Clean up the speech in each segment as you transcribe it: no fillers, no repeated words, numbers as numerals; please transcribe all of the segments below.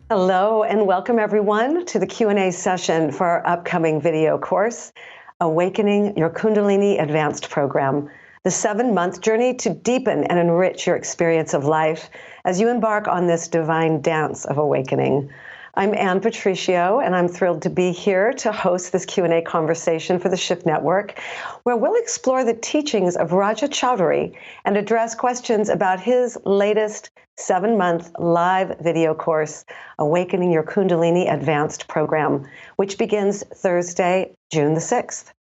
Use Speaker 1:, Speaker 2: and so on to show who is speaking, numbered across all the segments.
Speaker 1: Hello and welcome everyone to the Q&A session for our upcoming video course, Awakening Your Kundalini Advanced Program, the 7-month journey to deepen and enrich your experience of life as you embark on this divine dance of awakening. I'm Ann Patricio, and I'm thrilled to be here to host this Q&A conversation for the Shift Network, where we'll explore the teachings of Raja Choudhury and address questions about his latest 7-month live video course, Awakening Your Kundalini Advanced Program, which begins Thursday, June the 6th.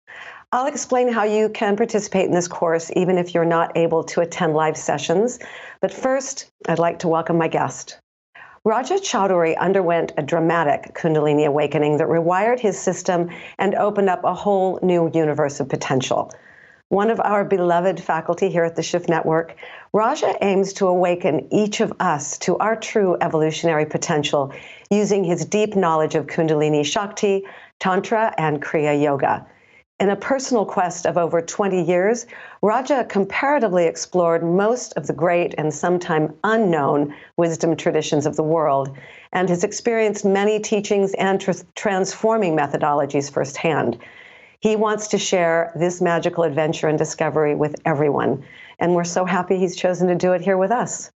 Speaker 1: I'll explain how you can participate in this course even if you're not able to attend live sessions. But first, I'd like to welcome my guest. Raja Choudhury underwent a dramatic Kundalini awakening that rewired his system and opened up a whole new universe of potential. One of our beloved faculty here at the Shift Network, Raja aims to awaken each of us to our true evolutionary potential using his deep knowledge of Kundalini Shakti, Tantra, and Kriya Yoga. In a personal quest of over 20 years, Raja comparatively explored most of the great and sometimes unknown wisdom traditions of the world, and has experienced many teachings and transforming methodologies firsthand. He wants to share this magical adventure and discovery with everyone, and we're so happy he's chosen to do it here with us.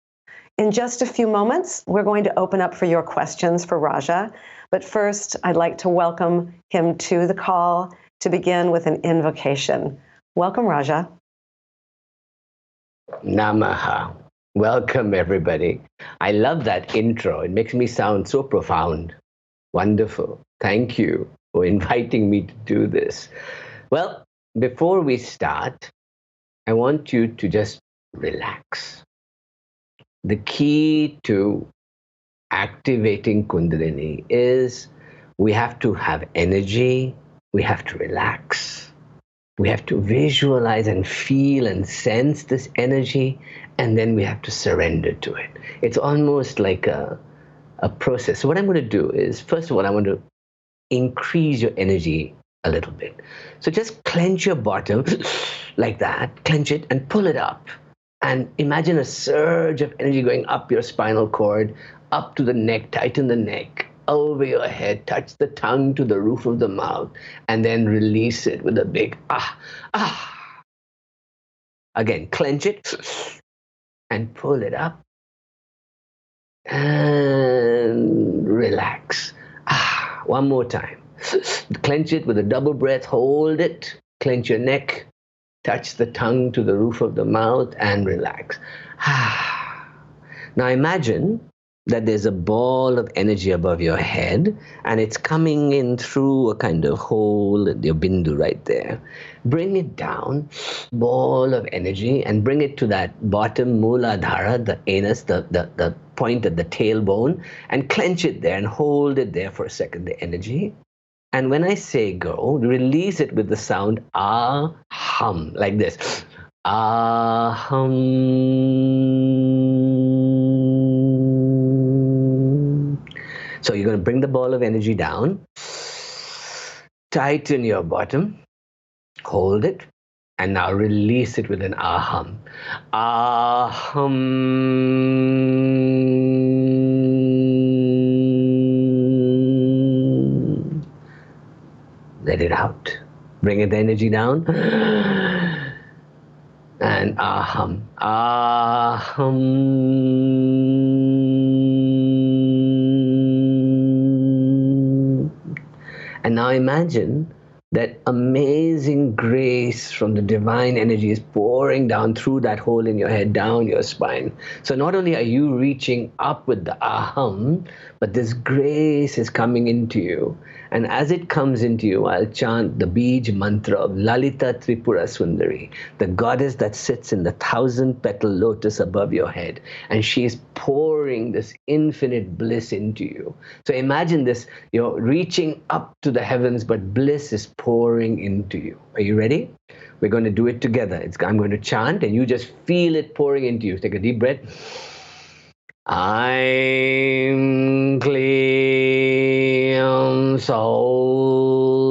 Speaker 1: In just a few moments, we're going to open up for your questions for Raja, but first, I'd like to welcome him to the call to begin with an invocation. Welcome, Raja.
Speaker 2: Namaha. Welcome, everybody. I love that intro. It makes me sound so profound. Wonderful. Thank you for inviting me to do this. Well, before we start, I want you to just relax. The key to activating Kundalini is we have to have energy. We have to relax. We have to visualize and feel and sense this energy, and then we have to surrender to it. It's almost like a process. So what I'm going to do is, first of all, I want to increase your energy a little bit. So just clench your bottom like that, clench it and pull it up. And imagine a surge of energy going up your spinal cord, up to the neck, tighten the neck, over your head, touch the tongue to the roof of the mouth, and then release it with a big ah. Again, clench it and pull it up and relax. One more time. Clench it with a double breath, hold it, clench your neck, touch the tongue to the roof of the mouth and relax. Now imagine that there's a ball of energy above your head and it's coming in through a kind of hole in your bindu right there. Bring it down, ball of energy, and bring it to that bottom mooladhara, the anus, the point at the tailbone, and clench it there and hold it there for a second, the energy. And when I say go, release it with the sound ah-hum, like this. Ah-hum. So you're going to bring the ball of energy down, tighten your bottom, hold it, and now release it with an ah-hum. Ah-hum. Let it out. Bring the energy down. And ah-hum. Ah-hum. And now imagine that amazing grace from the divine energy is pouring down through that hole in your head, down your spine. So not only are you reaching up with the aham, but this grace is coming into you. And as it comes into you, I'll chant the Bij mantra of Lalita Tripura Sundari, the goddess that sits in the 1,000-petal lotus above your head. And she is pouring this infinite bliss into you. So imagine this, you're reaching up to the heavens, but bliss is pouring into you. Are you ready? We're going to do it together. I'm going to chant and you just feel it pouring into you. Take a deep breath. I'm Clean Soul.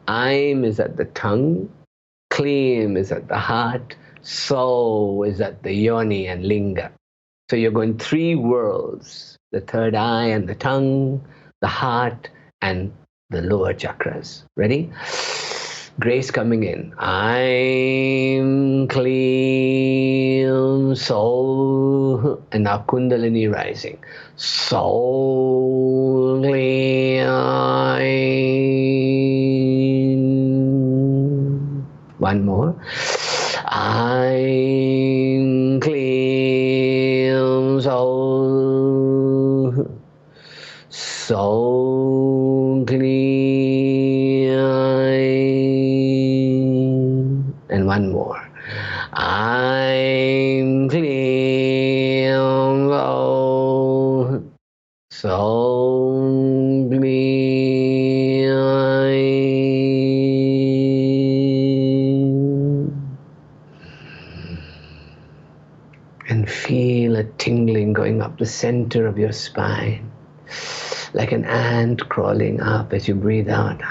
Speaker 2: I'm is at the tongue. Klim is at the heart. So is at the yoni and linga. So you're going 3 worlds, the third eye and the tongue, the heart and the lower chakras. Ready? Grace coming in. I'm clean, soul, and now Kundalini rising. Soul clean. One more. I'm clean, soul, soul clean. And one more. I'm clean, soul, soul clean. And feel a tingling going up the center of your spine, like an ant crawling up as you breathe out.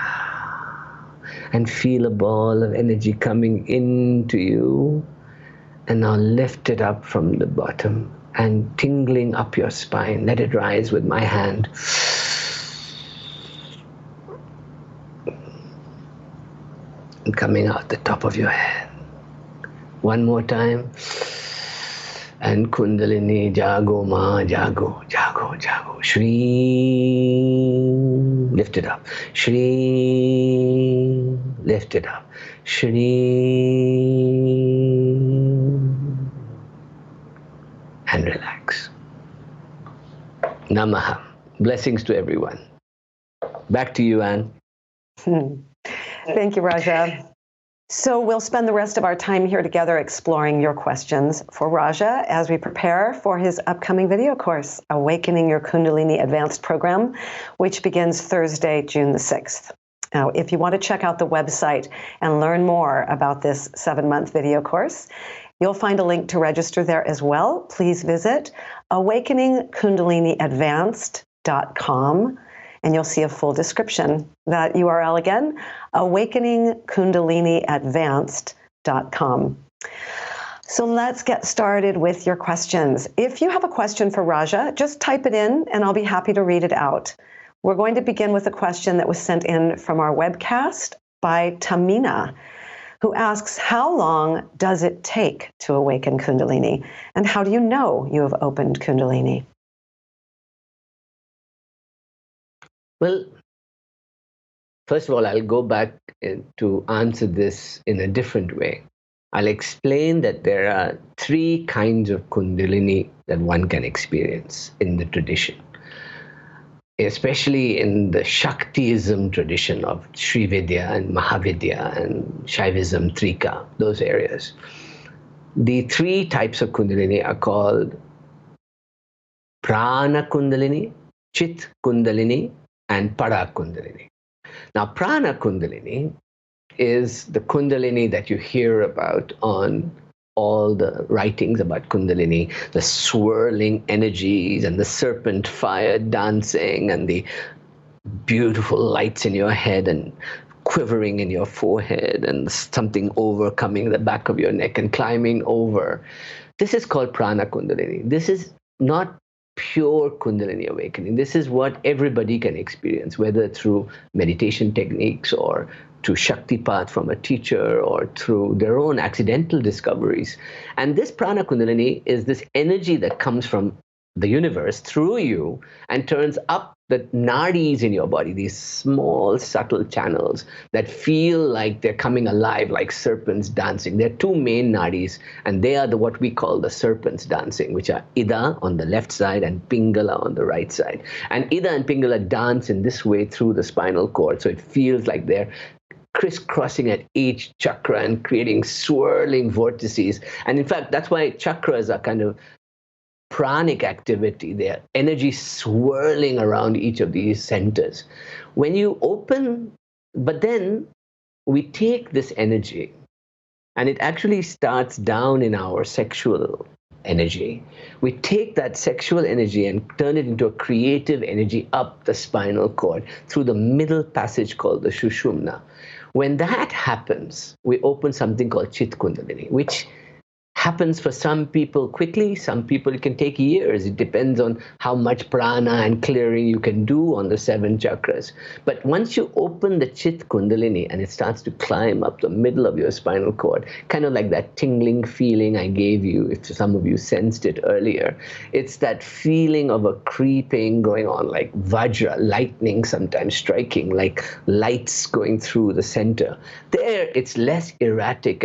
Speaker 2: And feel a ball of energy coming into you, and now lift it up from the bottom and tingling up your spine. Let it rise with my hand. And coming out the top of your head. One more time. And Kundalini, jago ma, jago, jago, jago. Shri, lift it up. Shri, lift it up. Shri, and relax. Namaha. Blessings to everyone. Back to you, Anne.
Speaker 1: Thank you, Raja. So we'll spend the rest of our time here together exploring your questions for Raja as we prepare for his upcoming video course, Awakening Your Kundalini Advanced Program, which begins Thursday, June the 6th. Now, if you want to check out the website and learn more about this 7-month video course, you'll find a link to register there as well. Please visit awakeningkundaliniadvanced.com. and you'll see a full description. That URL again, awakeningkundaliniadvanced.com. So let's get started with your questions. If you have a question for Raja, just type it in and I'll be happy to read it out. We're going to begin with a question that was sent in from our webcast by Tamina, who asks, how long does it take to awaken Kundalini? And how do you know you have opened Kundalini?
Speaker 2: Well, first of all, I'll go back to answer this in a different way. I'll explain that there are 3 kinds of Kundalini that one can experience in the tradition, especially in the Shaktiism tradition of Sri Vidya and Mahavidya and Shaivism, Trika, those areas. The 3 types of Kundalini are called Prana Kundalini, Chit Kundalini, and Para Kundalini. Now, Prana Kundalini is the Kundalini that you hear about on all the writings about Kundalini, the swirling energies and the serpent fire dancing and the beautiful lights in your head and quivering in your forehead and something overcoming the back of your neck and climbing over. This is called Prana Kundalini. This is not pure Kundalini awakening. This is what everybody can experience, whether through meditation techniques or through Shaktipat from a teacher or through their own accidental discoveries. And this Prana Kundalini is this energy that comes from the universe through you and turns up the nadis in your body, these small, subtle channels that feel like they're coming alive, like serpents dancing. There are 2 main nadis, and they are what we call the serpents dancing, which are Ida on the left side and Pingala on the right side. And Ida and Pingala dance in this way through the spinal cord, so it feels like they're crisscrossing at each chakra and creating swirling vortices. And in fact, that's why chakras are kind of pranic activity, their energy swirling around each of these centers. When you open, but then we take this energy and it actually starts down in our sexual energy. We take that sexual energy and turn it into a creative energy up the spinal cord through the middle passage called the Shushumna. When that happens, we open something called Chit Kundalini, which happens for some people quickly. Some people it can take years. It depends on how much prana and clearing you can do on the 7 chakras. But once you open the Chit Kundalini and it starts to climb up the middle of your spinal cord, kind of like that tingling feeling I gave you, if some of you sensed it earlier, it's that feeling of a creeping going on, like vajra, lightning sometimes striking, like lights going through the center. There, it's less erratic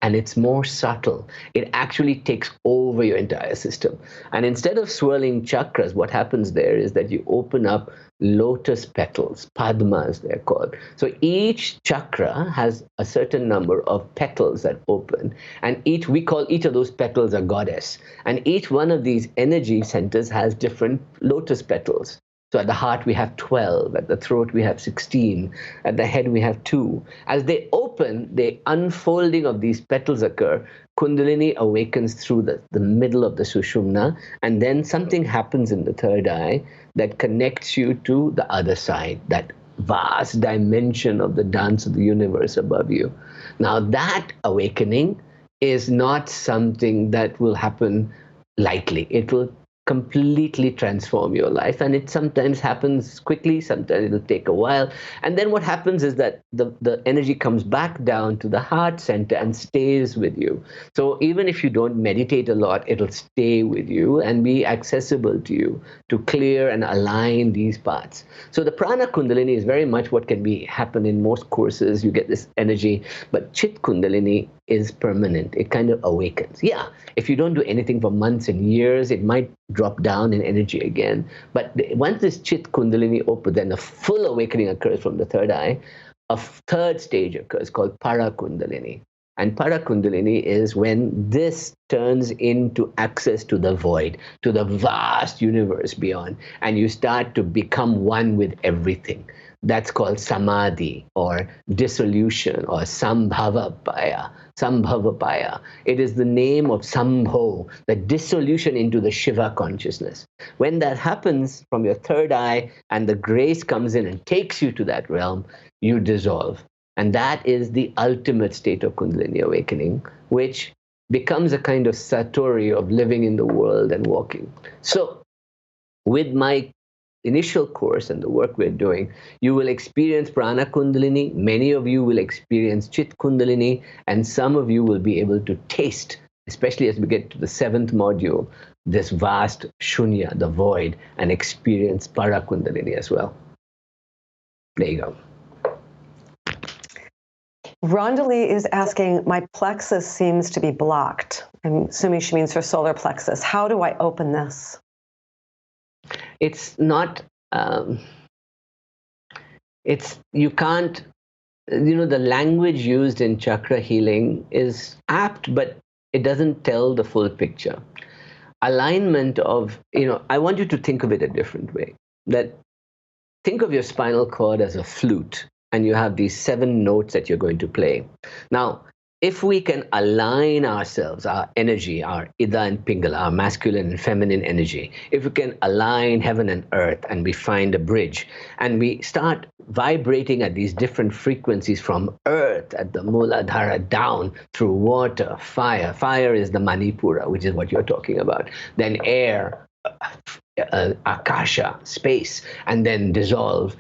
Speaker 2: and it's more subtle. It actually takes over your entire system. And instead of swirling chakras, what happens there is that you open up lotus petals, padmas they're called. So each chakra has a certain number of petals that open, and we call each of those petals a goddess. And each one of these energy centers has different lotus petals. So at the heart, we have 12. At the throat, we have 16. At the head, we have 2. As they open, the unfolding of these petals occur. Kundalini awakens through the middle of the Sushumna, and then something happens in the third eye that connects you to the other side, that vast dimension of the dance of the universe above you. Now, that awakening is not something that will happen lightly. It will completely transform your life, and it sometimes happens quickly, sometimes it'll take a while. And then what happens is that the energy comes back down to the heart center and stays with you. So even if you don't meditate a lot, it'll stay with you and be accessible to you to clear and align these parts. So the prana kundalini is very much what can happen in most courses. You get this energy, but Chit Kundalini is permanent. It kind of awakens. Yeah, if you don't do anything for months and years, it might drop down in energy again. But once this Chit Kundalini opens, then a full awakening occurs from the third eye. A third stage occurs called Para Kundalini. And Para Kundalini is when this turns into access to the void, to the vast universe beyond, and you start to become one with everything. That's called samadhi or dissolution or sambhavapaya. Sambhavapaya. It is the name of Sambho, the dissolution into the Shiva consciousness. When that happens from your third eye and the grace comes in and takes you to that realm, you dissolve. And that is the ultimate state of Kundalini awakening, which becomes a kind of satori of living in the world and walking. So with my initial course and the work we're doing, you will experience Prana Kundalini, many of you will experience Chit Kundalini, and some of you will be able to taste, especially as we get to the 7th module, this vast shunya, the void, and experience Para Kundalini as well. There you go.
Speaker 1: Rondali is asking, my plexus seems to be blocked. I'm assuming she means her solar plexus. How do I open this?
Speaker 2: It's not, you can't, the language used in chakra healing is apt, but it doesn't tell the full picture. Alignment of, I want you to think of it a different way. That think of your spinal cord as a flute, and you have these 7 notes that you're going to play. Now, if we can align ourselves, our energy, our Ida and Pingala, our masculine and feminine energy, if we can align heaven and earth and we find a bridge and we start vibrating at these different frequencies from earth at the Muladhara down through water, fire. Fire is the Manipura, which is what you're talking about. Then air, Akasha, space, and then dissolve.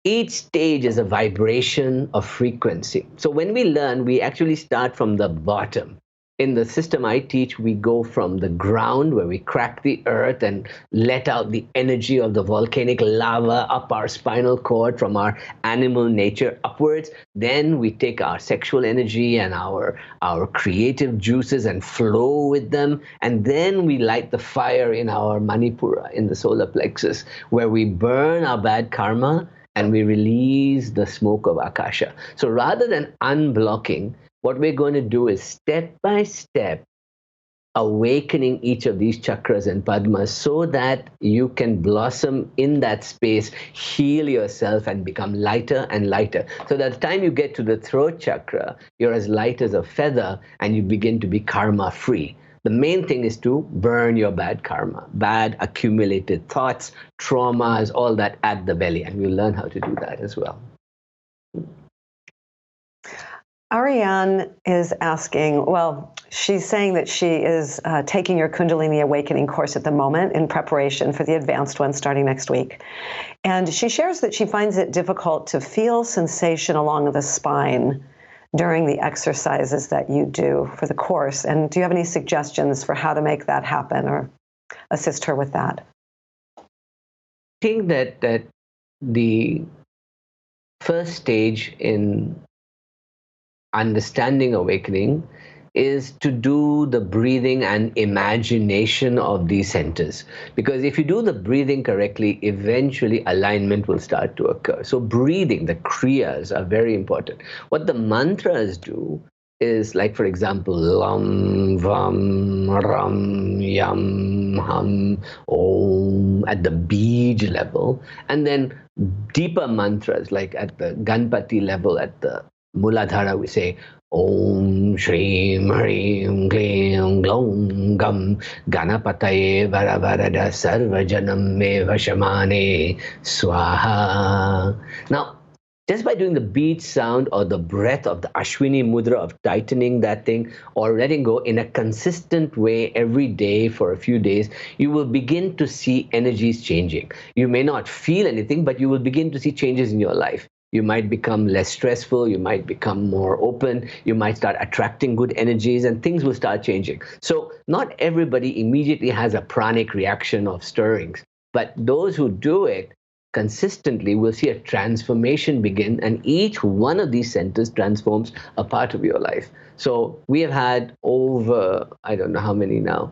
Speaker 2: Each stage is a vibration of frequency. So when we learn, we actually start from the bottom. In the system I teach, we go from the ground where we crack the earth and let out the energy of the volcanic lava up our spinal cord from our animal nature upwards. Then we take our sexual energy and our creative juices and flow with them. And then we light the fire in our Manipura, in the solar plexus, where we burn our bad karma and we release the smoke of Akasha. So rather than unblocking, what we're going to do is step by step awakening each of these chakras and padmas so that you can blossom in that space, heal yourself, and become lighter and lighter. So that the time you get to the throat chakra, you're as light as a feather and you begin to be karma free. The main thing is to burn your bad karma, bad accumulated thoughts, traumas, all that at the belly. And we'll learn how to do that as well.
Speaker 1: Ariane is asking, well, she's saying that she is taking your Kundalini Awakening course at the moment in preparation for the advanced one starting next week. And she shares that she finds it difficult to feel sensation along the spine during the exercises that you do for the course. And do you have any suggestions for how to make that happen or assist her with that?
Speaker 2: I think that the first stage in understanding awakening is to do the breathing and imagination of these centers. Because if you do the breathing correctly, eventually alignment will start to occur. So breathing, the kriyas are very important. What the mantras do is, like, for example, lam, vam, ram, yam, hum, om, at the bij level, and then deeper mantras, like at the Ganpati level, at the Muladhara, we say Om Shrim Hrim Klim Glom Gam Ganapataye Varavarada Sarvajanam Me Vashamane Swaha. Now, just by doing the beat sound or the breath of the Ashwini Mudra of tightening that thing or letting go in a consistent way every day for a few days, you will begin to see energies changing. You may not feel anything, but you will begin to see changes in your life. You might become less stressful, you might become more open, you might start attracting good energies, and things will start changing. So not everybody immediately has a pranic reaction of stirrings, but those who do it consistently will see a transformation begin, and each one of these centers transforms a part of your life. So we have had over, I don't know how many now,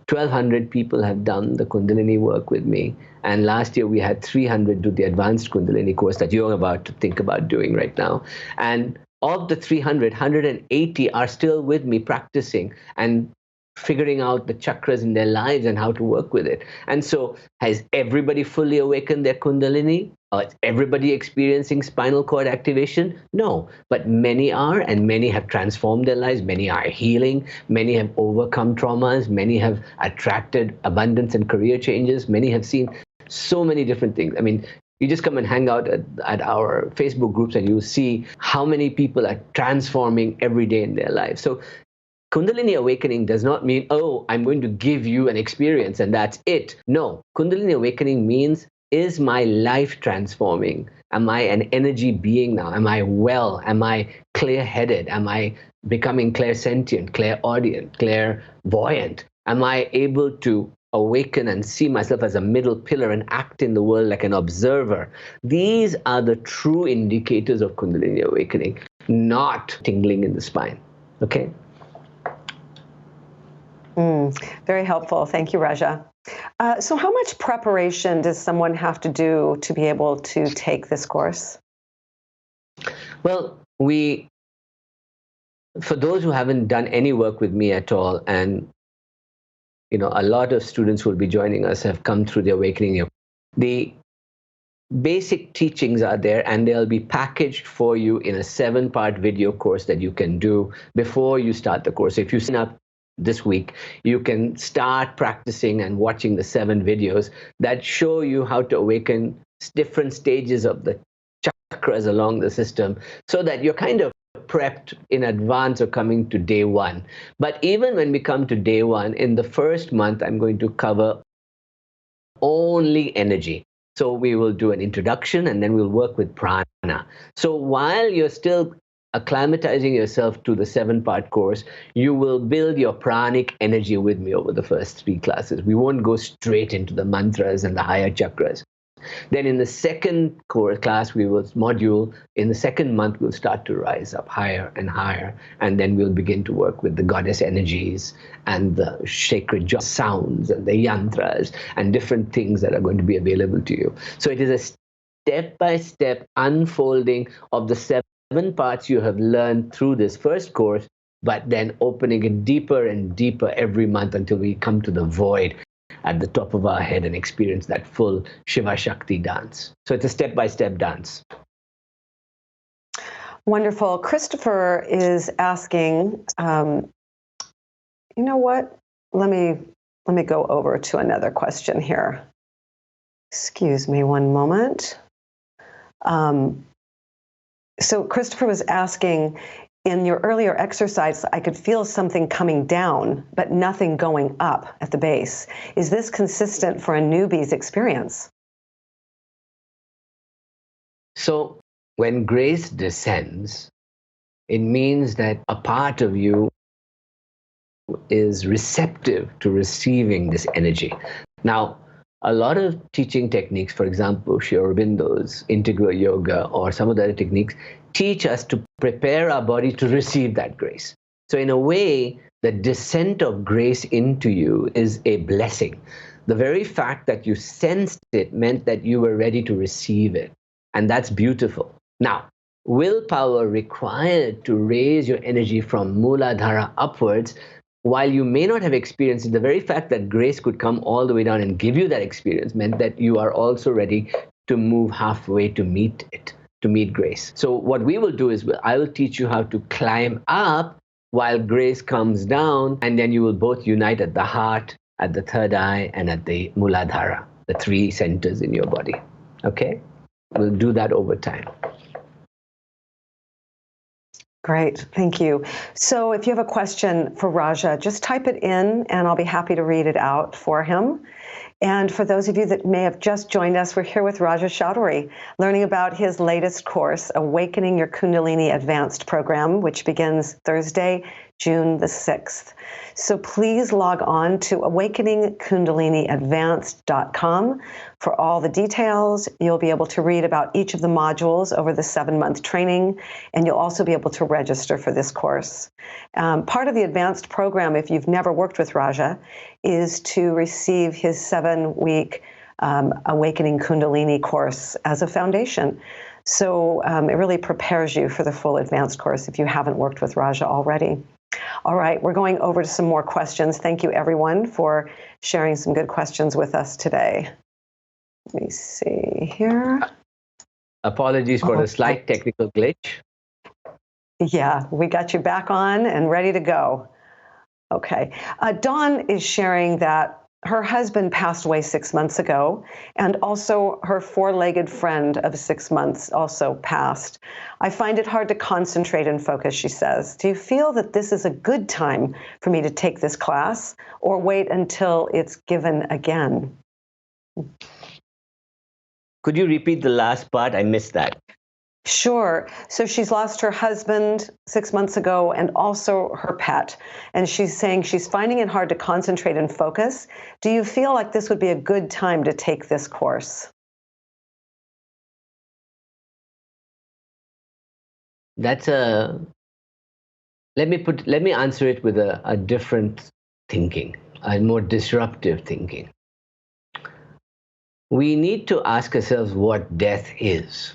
Speaker 2: 1,200 people have done the Kundalini work with me. And last year we had 300 do the advanced Kundalini course that you're about to think about doing right now. And of the 300, 180 are still with me practicing and figuring out the chakras in their lives and how to work with it. And so, has everybody fully awakened their Kundalini? Is everybody experiencing spinal cord activation? No, but many are, and many have transformed their lives. Many are healing. Many have overcome traumas. Many have attracted abundance and career changes. Many have seen so many different things. I mean, you just come and hang out at our Facebook groups and you'll see how many people are transforming every day in their lives. So Kundalini Awakening does not mean, oh, I'm going to give you an experience and that's it. No, Kundalini Awakening means, is my life transforming? Am I an energy being now? Am I well? Am I clear-headed? Am I becoming clairsentient, clairaudient, clairvoyant? Am I able to awaken and see myself as a middle pillar and act in the world like an observer? These are the true indicators of Kundalini Awakening, not tingling in the spine. Okay?
Speaker 1: Very helpful. Thank you, Raja. So how much preparation does someone have to do to be able to take this course?
Speaker 2: Well, for those who haven't done any work with me at all, and a lot of students who will be joining us have come through the Awakening. The basic teachings are there, and they'll be packaged for you in a 7-part video course that you can do before you start the course. If you sign up this week, you can start practicing and watching the 7 videos that show you how to awaken different stages of the chakras along the system, so that you're kind of prepped in advance of coming to day 1. But even when we come to day 1, in the first month, I'm going to cover only energy. So we will do an introduction and then we'll work with prana. So while you're still acclimatizing yourself to the 7-part course, you will build your pranic energy with me over the first 3 classes. We won't go straight into the mantras and the higher chakras. Then in the second class, module, in the second month, we'll start to rise up higher and higher. And then we'll begin to work with the goddess energies and the sacred sounds and the yantras and different things that are going to be available to you. So it is a step-by-step unfolding of the 7 parts you have learned through this first course, but then opening it deeper and deeper every month until we come to the void at the top of our head and experience that full Shiva Shakti dance. So it's a step-by-step dance.
Speaker 1: Wonderful. Christopher is asking, you know what? Let me go over to another question here. Excuse me one moment. So Christopher was asking, in your earlier exercise, I could feel something coming down, but nothing going up at the base. Is this consistent for a newbie's experience?
Speaker 2: So when grace descends, it means that a part of you is receptive to receiving this energy. Now, a lot of teaching techniques, for example, Sri Aurobindo's integral yoga or some of the other techniques, teach us to prepare our body to receive that grace. So in a way, the descent of grace into you is a blessing. The very fact that you sensed it meant that you were ready to receive it. And that's beautiful. Now, willpower required to raise your energy from Muladhara upwards, while you may not have experienced it, the very fact that grace could come all the way down and give you that experience meant that you are also ready to move halfway to meet it, to meet grace. So what we will do is I will teach you how to climb up while grace comes down, and then you will both unite at the heart, at the third eye, and at the Muladhara, the three centers in your body. Okay? We'll do that over time.
Speaker 1: Great, thank you. So if you have a question for Raja, just type it in and I'll be happy to read it out for him. And for those of you that may have just joined us, we're here with Raja Choudhury, learning about his latest course, Awakening Your Kundalini Advanced Program, which begins Thursday, June the 6th. So please log on to awakeningkundaliniadvanced.com for all the details. You'll be able to read about each of the modules over the 7-month training, and you'll also be able to register for this course. Part of the advanced program, if you've never worked with Raja, is to receive his 7-week Awakening Kundalini course as a foundation. So it really prepares you for the full advanced course if you haven't worked with Raja already. All right, we're going over to some more questions. Thank you, everyone, for sharing some good questions with us today. Let me see here.
Speaker 2: Apologies for the slight technical glitch.
Speaker 1: Yeah, we got you back on and ready to go. Okay. Dawn is sharing that her husband passed away 6 months ago, and also her 4-legged friend of 6 months also passed. I find it hard to concentrate and focus, she says. Do you feel that this is a good time for me to take this class, or wait until it's given again?
Speaker 2: Could you repeat the last part? I missed that.
Speaker 1: Sure. So she's lost her husband 6 months ago and also her pet. And she's saying she's finding it hard to concentrate and focus. Do you feel like this would be a good time to take this course?
Speaker 2: That's let me answer it with a different thinking, a more disruptive thinking. We need to ask ourselves what death is.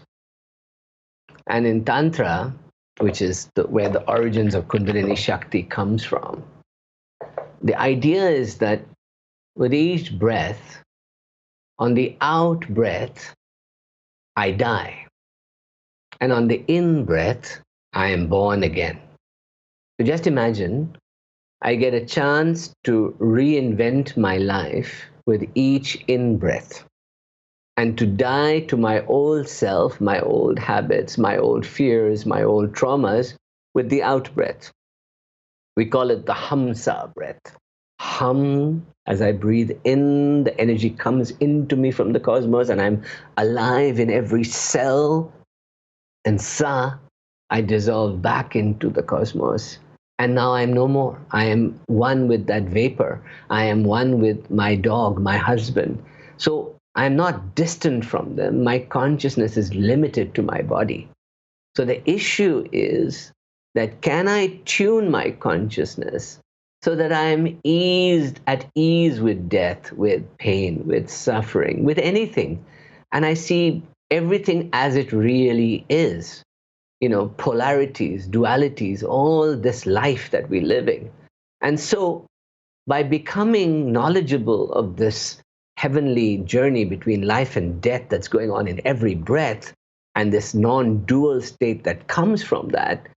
Speaker 2: And in Tantra, which is where the origins of Kundalini Shakti comes from, the idea is that with each breath, on the out breath, I die. And on the in breath, I am born again. So just imagine, I get a chance to reinvent my life with each in breath, and to die to my old self, my old habits, my old fears, my old traumas with the out breath. We call it the Hamsa breath. Hum, as I breathe in, the energy comes into me from the cosmos, and I'm alive in every cell. And Sa, I dissolve back into the cosmos. And now I'm no more. I am one with that vapor. I am one with my dog, my husband. So I'm not distant from them. My consciousness is limited to my body. So the issue is that can I tune my consciousness so that I'm at ease with death, with pain, with suffering, with anything. And I see everything as it really is. You know, polarities, dualities, all this life that we're living. And so by becoming knowledgeable of this heavenly journey between life and death that's going on in every breath, and this non-dual state that comes from that,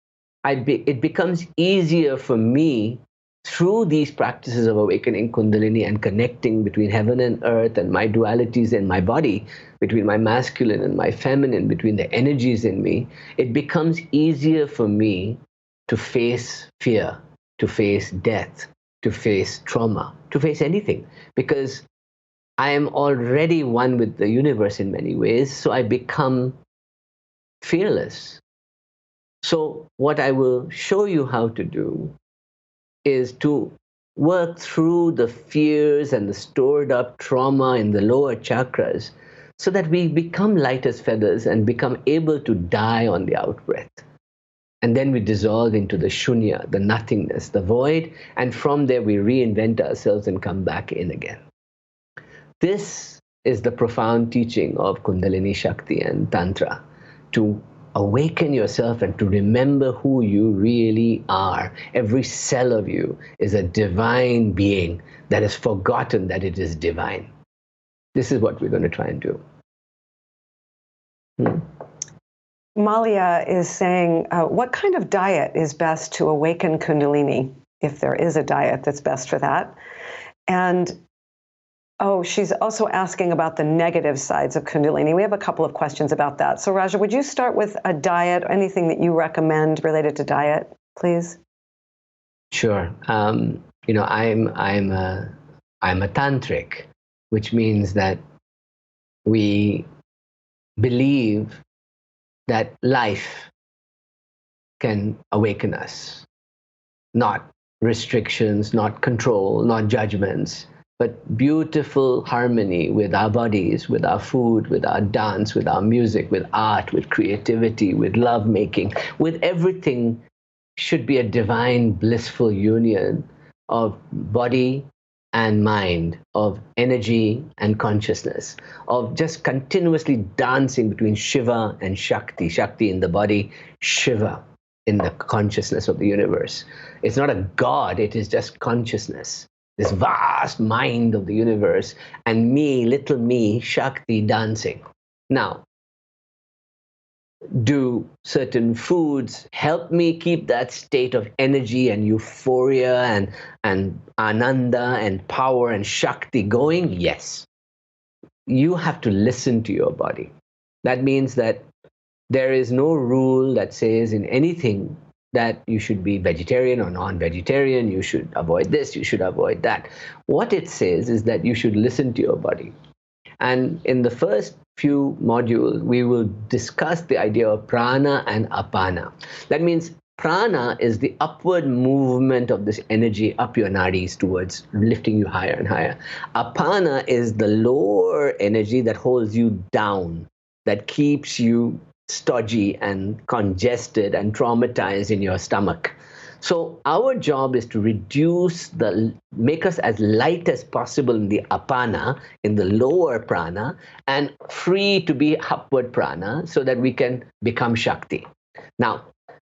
Speaker 2: it becomes easier for me through these practices of awakening Kundalini and connecting between heaven and earth and my dualities in my body, between my masculine and my feminine, between the energies in me, it becomes easier for me to face fear, to face death, to face trauma, to face anything, because I am already one with the universe in many ways, so I become fearless. So what I will show you how to do is to work through the fears and the stored up trauma in the lower chakras so that we become light as feathers and become able to die on the out breath. And then we dissolve into the shunya, the nothingness, the void, and from there we reinvent ourselves and come back in again. This is the profound teaching of Kundalini Shakti and Tantra, to awaken yourself and to remember who you really are. Every cell of you is a divine being that has forgotten that it is divine. This is what we're going to try and do.
Speaker 1: Malia is saying, what kind of diet is best to awaken Kundalini, if there is a diet that's best for that? And she's also asking about the negative sides of Kundalini. We have a couple of questions about that. So Raja, would you start with a diet, anything that you recommend related to diet, please?
Speaker 2: Sure. I'm a tantric, which means that we believe that life can awaken us, not restrictions, not control, not judgments, but beautiful harmony with our bodies, with our food, with our dance, with our music, with art, with creativity, with love making, with everything. Should be a divine, blissful union of body and mind, of energy and consciousness, of just continuously dancing between Shiva and Shakti. Shakti in the body, Shiva in the consciousness of the universe. It's not a god, it is just consciousness. This vast mind of the universe, and me, little me, Shakti, dancing. Now, do certain foods help me keep that state of energy and euphoria and ananda and power and Shakti going? Yes. You have to listen to your body. That means that there is no rule that says in anything that you should be vegetarian or non-vegetarian, you should avoid this, you should avoid that. What it says is that you should listen to your body. And in the first few modules, we will discuss the idea of prana and apana. That means prana is the upward movement of this energy up your nadis towards lifting you higher and higher. Apana is the lower energy that holds you down, that keeps you stodgy and congested and traumatized in your stomach. So our job is to make us as light as possible in the apana, in the lower prana, and free to be upward prana so that we can become Shakti. Now,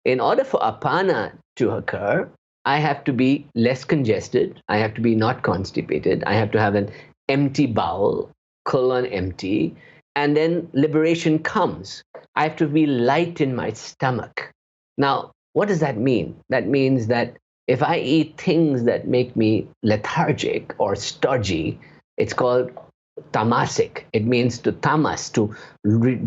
Speaker 2: in order for apana to occur, I have to be less congested, I have to be not constipated, I have to have an empty bowel, colon empty, and then liberation comes. I have to be light in my stomach. Now, what does that mean? That means that if I eat things that make me lethargic or stodgy, it's called tamasic. It means to tamas, to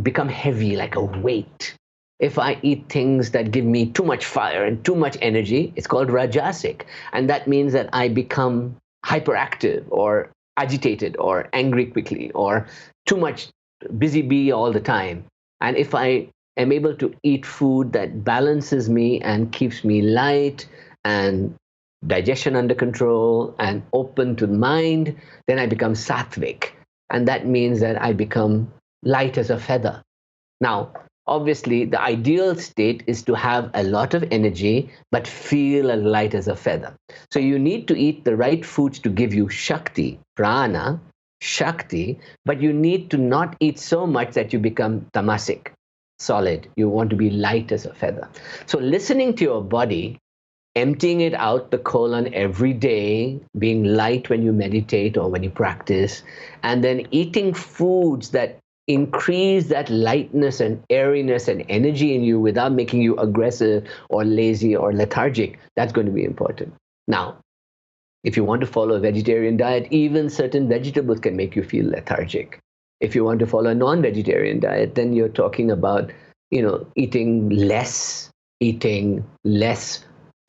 Speaker 2: become heavy like a weight. If I eat things that give me too much fire and too much energy, it's called rajasic. And that means that I become hyperactive or agitated or angry quickly or too much busy bee all the time. And if I am able to eat food that balances me and keeps me light and digestion under control and open to the mind, then I become sattvic. And that means that I become light as a feather. Now, obviously, the ideal state is to have a lot of energy, but feel as light as a feather. So you need to eat the right foods to give you Shakti, prana, Shakti, but you need to not eat so much that you become tamasic, solid. You want to be light as a feather. So listening to your body, emptying it out the colon every day, being light when you meditate or when you practice, and then eating foods that increase that lightness and airiness and energy in you without making you aggressive or lazy or lethargic, that's going to be important. Now, If you want to follow a vegetarian diet, even certain vegetables can make you feel lethargic. If you want to follow a non-vegetarian diet, then you're talking about, eating less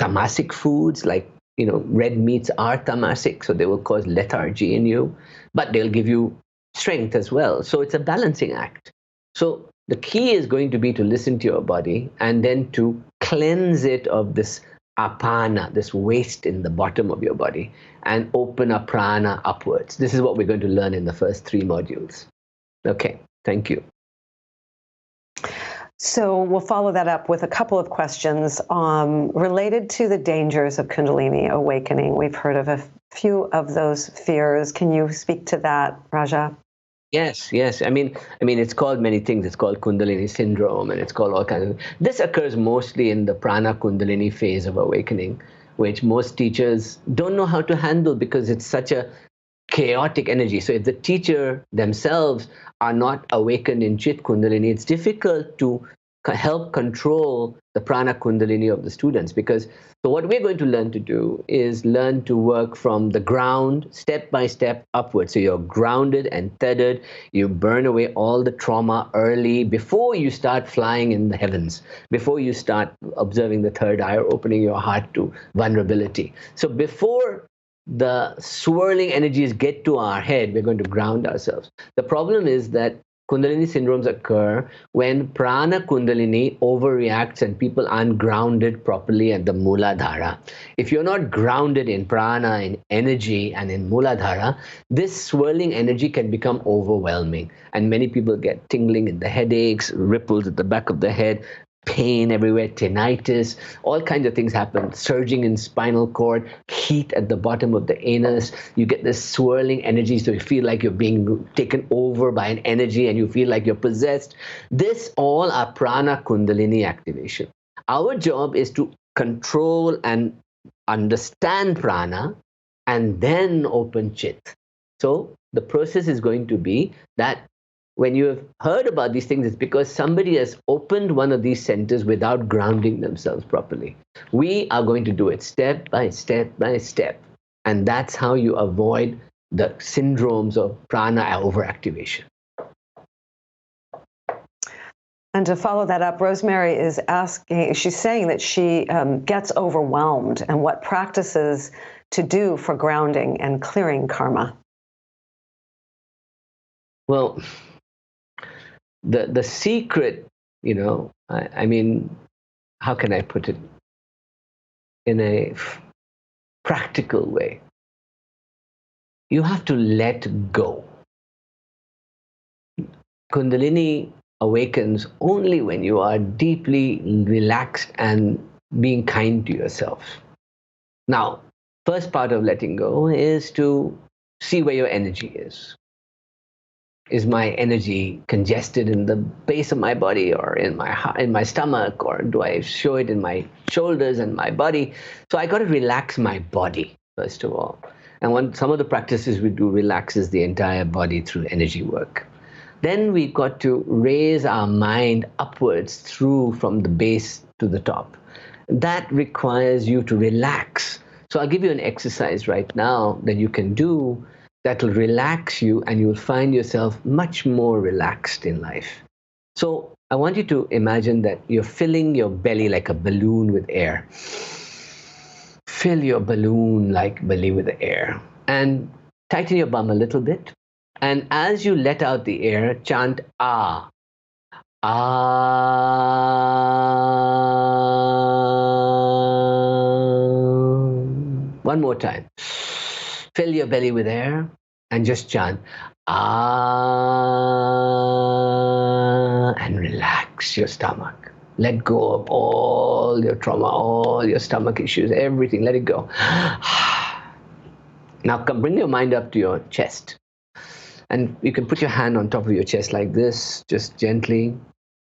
Speaker 2: tamasic foods, like, red meats are tamasic, so they will cause lethargy in you, but they'll give you strength as well. So it's a balancing act. So the key is going to be to listen to your body and then to cleanse it of this apana, this waste in the bottom of your body, and open a prana upwards. This is what we're going to learn in the first 3 modules. Okay, thank you.
Speaker 1: So we'll follow that up with a couple of questions related to the dangers of Kundalini awakening. We've heard of a few of those fears. Can you speak to that, Raja?
Speaker 2: Yes. I mean, it's called many things. It's called Kundalini syndrome, and it's called all kinds of. This occurs mostly in the prana Kundalini phase of awakening, which most teachers don't know how to handle because it's such a chaotic energy. So if the teacher themselves are not awakened in Chit Kundalini, it's difficult to help control the prana Kundalini of the students. So what we're going to learn to do is learn to work from the ground, step by step upwards. So you're grounded and tethered. You burn away all the trauma early before you start flying in the heavens, before you start observing the third eye or opening your heart to vulnerability. So before the swirling energies get to our head, we're going to ground ourselves. The problem is that Kundalini syndromes occur when prana Kundalini overreacts and people aren't grounded properly at the Muladhara. If you're not grounded in prana, in energy, and in Muladhara, this swirling energy can become overwhelming. And many people get tingling in the headaches, ripples at the back of the head, pain everywhere, tinnitus, all kinds of things happen, surging in spinal cord, heat at the bottom of the anus. You get this swirling energy, so you feel like you're being taken over by an energy and you feel like you're possessed. This all are prana Kundalini activation. Our job is to control and understand prana and then open chit. So the process is going to be that when you have heard about these things, it's because somebody has opened one of these centers without grounding themselves properly. We are going to do it step by step by step. And that's how you avoid the syndromes of prana overactivation.
Speaker 1: And to follow that up, Rosemary is asking, she's saying that she gets overwhelmed, and what practices to do for grounding and clearing karma.
Speaker 2: Well, the secret, I mean, how can I put it in a practical way? You have to let go. Kundalini awakens only when you are deeply relaxed and being kind to yourself. Now, first part of letting go is to see where your energy is. Is my energy congested in the base of my body or in my stomach, or do I show it in my shoulders and my body? So I got to relax my body first of all. And some of the practices we do relaxes the entire body through energy work. Then we've got to raise our mind upwards through from the base to the top. That requires you to relax. So I'll give you an exercise right now that you can do that will relax you, and you'll find yourself much more relaxed in life. So I want you to imagine that you're filling your belly like a balloon with air. Fill your balloon like belly with air, and tighten your bum a little bit. And as you let out the air, chant ah. Ah. One more time. Fill your belly with air and just chant ah, and relax your stomach. Let go of all your trauma, all your stomach issues, everything. Let it go. Now bring your mind up to your chest. And you can put your hand on top of your chest like this, just gently.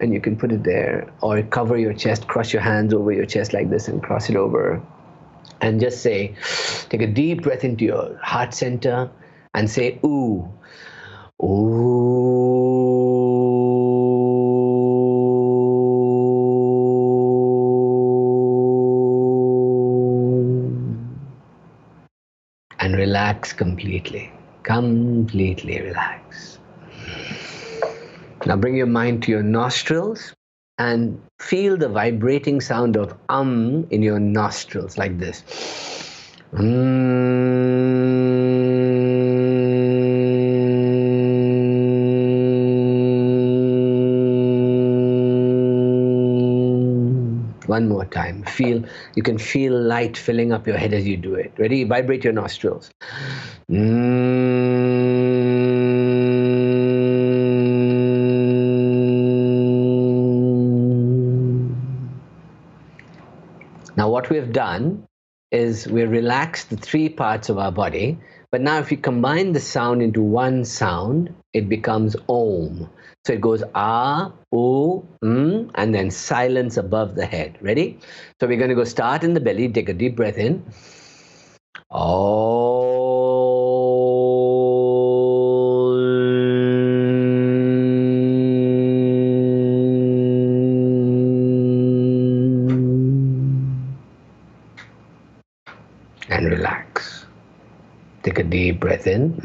Speaker 2: And you can put it there, or cover your chest, cross your hands over your chest like this and cross it over. And just say, take a deep breath into your heart center and say, ooh, ooh. and relax completely. Completely relax. Now bring your mind to your nostrils and feel the vibrating sound of in your nostrils like this. One more time. You can feel light filling up your head as you do it. Ready? Vibrate your nostrils. Now what we have done is we relaxed the three parts of our body, but now if we combine the sound into one sound, it becomes Om. So it goes Ah, Oo, and then silence above the head. Ready? So we're going to go start in the belly, take a deep breath in. And relax. Take a deep breath in.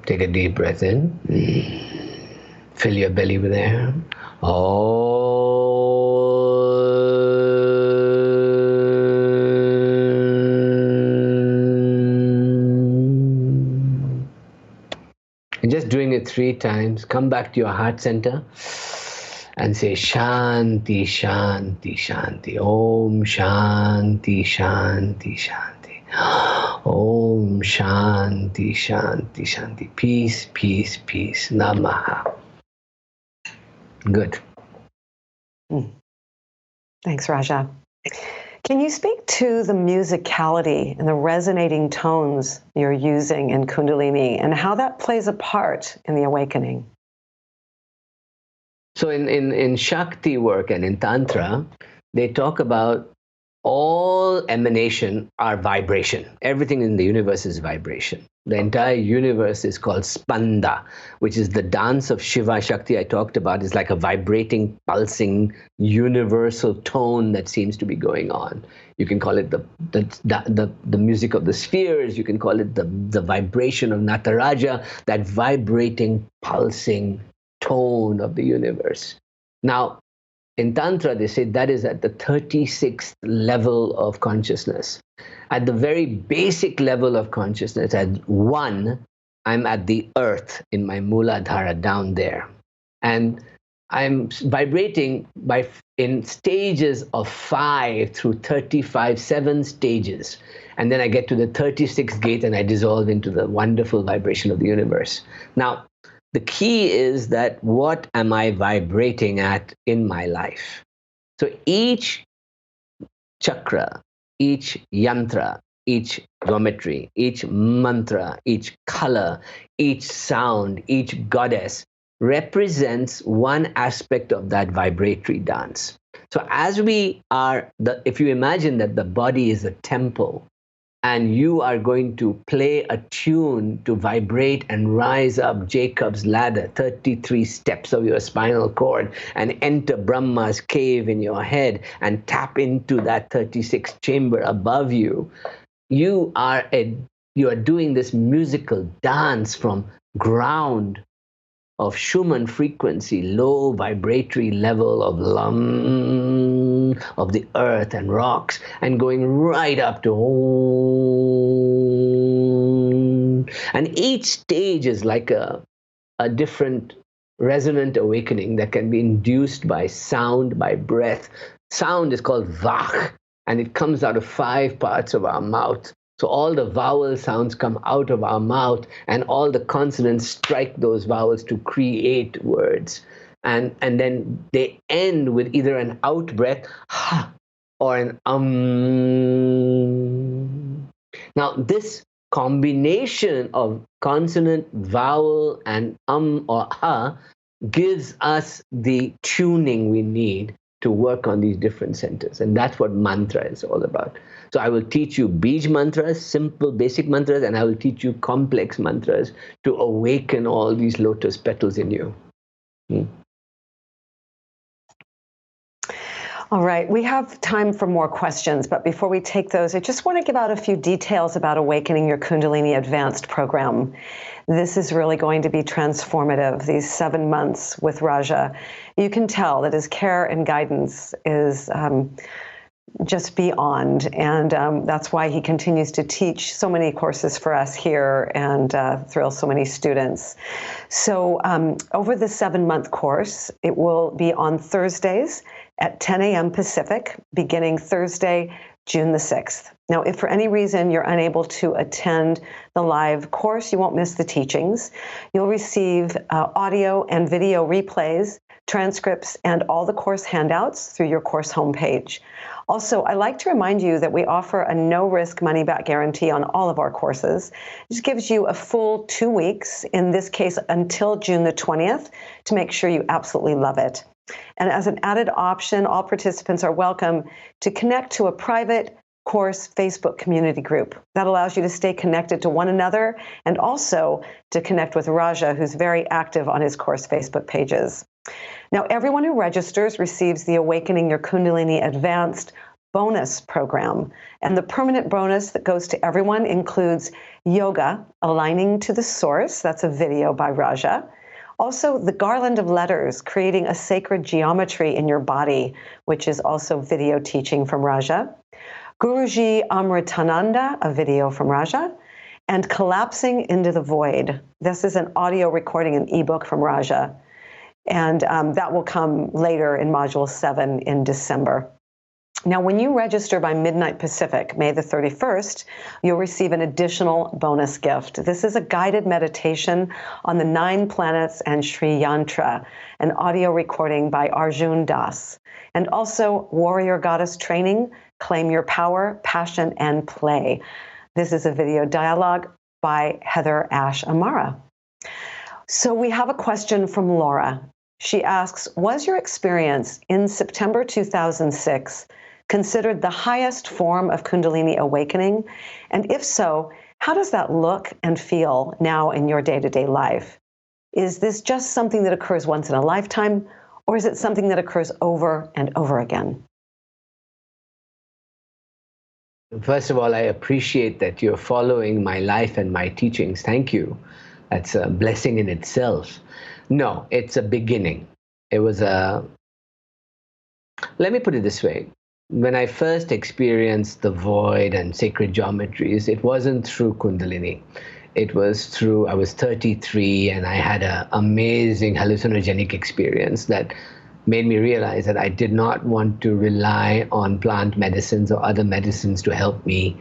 Speaker 2: Take a deep breath in. Fill your belly with air. And just doing it 3 times, come back to your heart center and say Shanti, Shanti, Shanti. Om Shanti, Shanti, Shanti. Om Shanti, Shanti, Shanti. Peace, peace, peace. Namaha. Good.
Speaker 1: Thanks, Raja. Can you speak to the musicality and the resonating tones you're using in Kundalini and how that plays a part in the awakening?
Speaker 2: So in Shakti work and in Tantra, they talk about all emanation are vibration. Everything in the universe is vibration. The entire universe is called Spanda, which is the dance of Shiva. Shakti I talked about is like a vibrating, pulsing, universal tone that seems to be going on. You can call it the music of the spheres. You can call it the vibration of Nataraja, that vibrating, pulsing tone of the universe. Now, in Tantra, they say that is at the 36th level of consciousness. At the very basic level of consciousness, at 1, I'm at the earth in my Mooladhara down there. And I'm vibrating in stages of 5 through 35, 7 stages. And then I get to the 36th gate and I dissolve into the wonderful vibration of the universe. Now, the key is that what am I vibrating at in my life? So each chakra, each yantra, each geometry, each mantra, each color, each sound, each goddess represents one aspect of that vibratory dance. So as we are, if you imagine that the body is a temple, and you are going to play a tune to vibrate and rise up Jacob's ladder, 33 steps of your spinal cord, and enter Brahma's cave in your head and tap into that 36th chamber above you. You are doing this musical dance from ground of Schumann frequency, low vibratory level of of the earth and rocks, and going right up to Om. And each stage is like a different resonant awakening that can be induced by sound, by breath. Sound is called Vach, and it comes out of 5 parts of our mouth. So all the vowel sounds come out of our mouth, and all the consonants strike those vowels to create words. And then they end with either an out breath, ha, or an Now this combination of consonant, vowel, and or ha gives us the tuning we need to work on these different centers. And that's what mantra is all about. So I will teach you Bij mantras, simple, basic mantras, and I will teach you complex mantras to awaken all these lotus petals in you.
Speaker 1: All right, we have time for more questions, but before we take those, I just want to give out a few details about Awakening Your Kundalini Advanced program. This is really going to be transformative, these 7 months with Raja. You can tell that his care and guidance is just beyond, and that's why he continues to teach so many courses for us here and thrill so many students. So over the 7-month course, it will be on Thursdays at 10 a.m. Pacific, beginning Thursday, June the 6th. Now, if for any reason you're unable to attend the live course, you won't miss the teachings. You'll receive audio and video replays, transcripts, and all the course handouts through your course homepage. Also, I like to remind you that we offer a no-risk money-back guarantee on all of our courses. It just gives you a full 2 weeks, in this case until June the 20th, to make sure you absolutely love it. And as an added option, all participants are welcome to connect to a private course Facebook community group. That allows you to stay connected to one another and also to connect with Raja, who's very active on his course Facebook pages. Now, everyone who registers receives the Awakening Your Kundalini Advanced bonus program. And the permanent bonus that goes to everyone includes yoga, aligning to the source. That's a video by Raja. Also, the garland of letters, creating a sacred geometry in your body, which is also video teaching from Raja. Guruji Amritananda, a video from Raja. And Collapsing into the Void. This is an audio recording, an ebook from Raja. And that will come later in Module 7 in December. Now, when you register by midnight Pacific, May the 31st, you'll receive an additional bonus gift. This is a guided meditation on the 9 planets and Sri Yantra, an audio recording by Arjun Das, and also Warrior Goddess Training, Claim Your Power, Passion, and Play. This is a video dialogue by Heather Ash Amara. So we have a question from Laura. She asks, was your experience in September 2006 considered the highest form of Kundalini awakening? And if so, how does that look and feel now in your day-to-day life? Is this just something that occurs once in a lifetime, or is it something that occurs over and over again?
Speaker 2: First of all, I appreciate that you're following my life and my teachings. Thank you. That's a blessing in itself. No, it's a beginning. It was let me put it this way. When I first experienced the void and sacred geometries, it wasn't through Kundalini. It was through, I was 33 and I had an amazing hallucinogenic experience that made me realize that I did not want to rely on plant medicines or other medicines to help me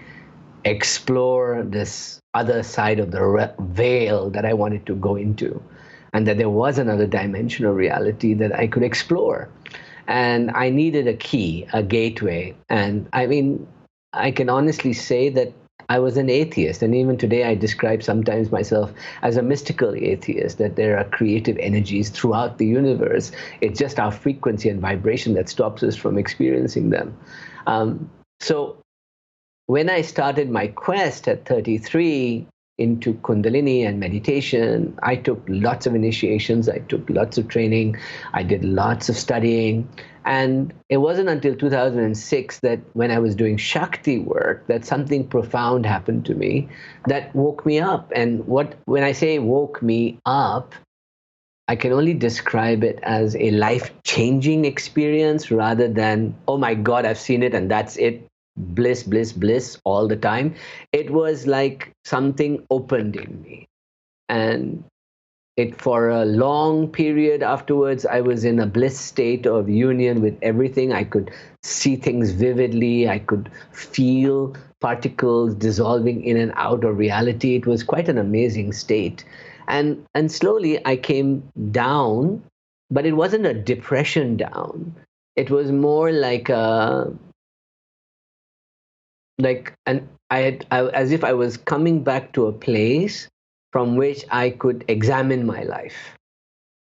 Speaker 2: explore this other side of the veil that I wanted to go into, and that there was another dimension of reality that I could explore. And I needed a key, a gateway. And I mean, I can honestly say that I was an atheist. And even today, I describe sometimes myself as a mystical atheist, that there are creative energies throughout the universe. It's just our frequency and vibration that stops us from experiencing them. So when I started my quest at 33 into Kundalini and meditation, I took lots of initiations, I took lots of training, I did lots of studying. And it wasn't until 2006 that when I was doing Shakti work, that something profound happened to me that woke me up. And when I say woke me up, I can only describe it as a life-changing experience rather than, oh my God, I've seen it and that's it. Bliss, bliss, bliss all the time. It was like something opened in me. And for a long period afterwards, I was in a bliss state of union with everything. I could see things vividly. I could feel particles dissolving in and out of reality. It was quite an amazing state. And slowly I came down, but it wasn't a depression down. It was more like as if I was coming back to a place from which I could examine my life.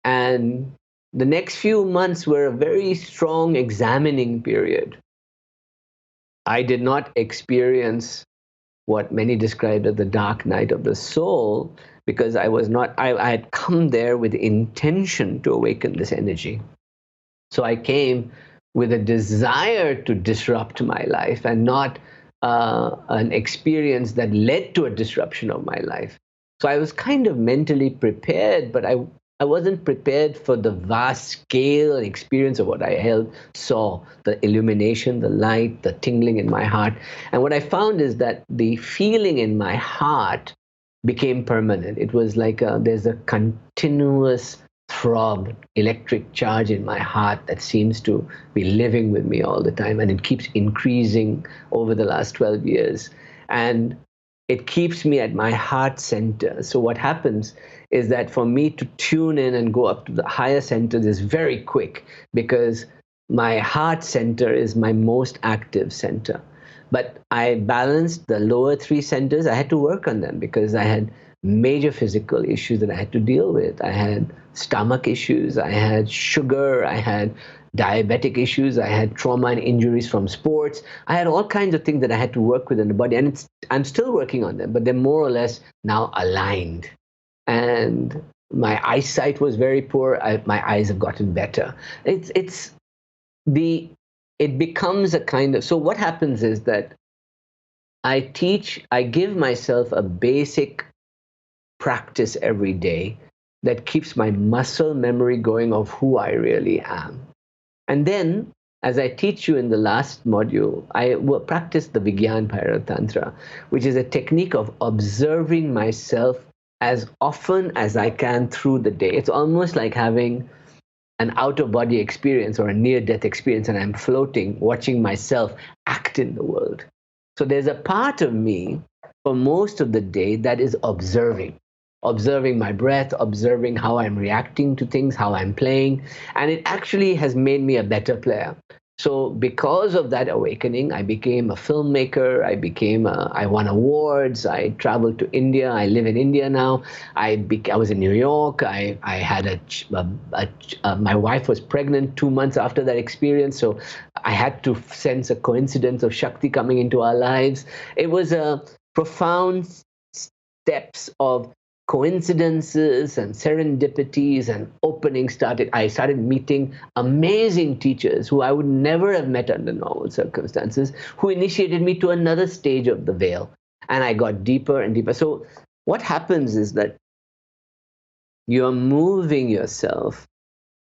Speaker 2: And the next few months were a very strong examining period. I did not experience what many described as the dark night of the soul, because I had come there with intention to awaken this energy. So I came with a desire to disrupt my life, and not an experience that led to a disruption of my life. So I was kind of mentally prepared, but I wasn't prepared for the vast scale and experience of what I saw, the illumination, the light, the tingling in my heart. And what I found is that the feeling in my heart became permanent. It was like there's a continuous throb, electric charge in my heart that seems to be living with me all the time. And it keeps increasing over the last 12 years. And it keeps me at my heart center. So what happens is that for me to tune in and go up to the higher centers is very quick, because my heart center is my most active center. But I balanced the lower three centers. I had to work on them because I had major physical issues that I had to deal with. I had stomach issues, I had sugar, I had diabetic issues, I had trauma and injuries from sports. I had all kinds of things that I had to work with in the body, and I'm still working on them, but they're more or less now aligned. And my eyesight was very poor. My eyes have gotten better. It becomes a kind of, so what happens is that I give myself a basic practice every day that keeps my muscle memory going of who I really am. And then, as I teach you in the last module, I will practice the Vigyan Tantra, which is a technique of observing myself as often as I can through the day. It's almost like having an out-of-body experience or a near-death experience, and I'm floating, watching myself act in the world. So there's a part of me for most of the day that is observing my breath, observing how I'm reacting to things, how I'm playing, and it actually has made me a better player. So because of that awakening, I became a filmmaker. I won awards. I traveled to India. I live in India now. I was in New York. I had my wife was pregnant 2 months after that experience. So I had to sense a coincidence of Shakti coming into our lives. It was a profound steps of coincidences and serendipities and openings. I started meeting amazing teachers who I would never have met under normal circumstances, who initiated me to another stage of the veil. And I got deeper and deeper. So what happens is that you're moving yourself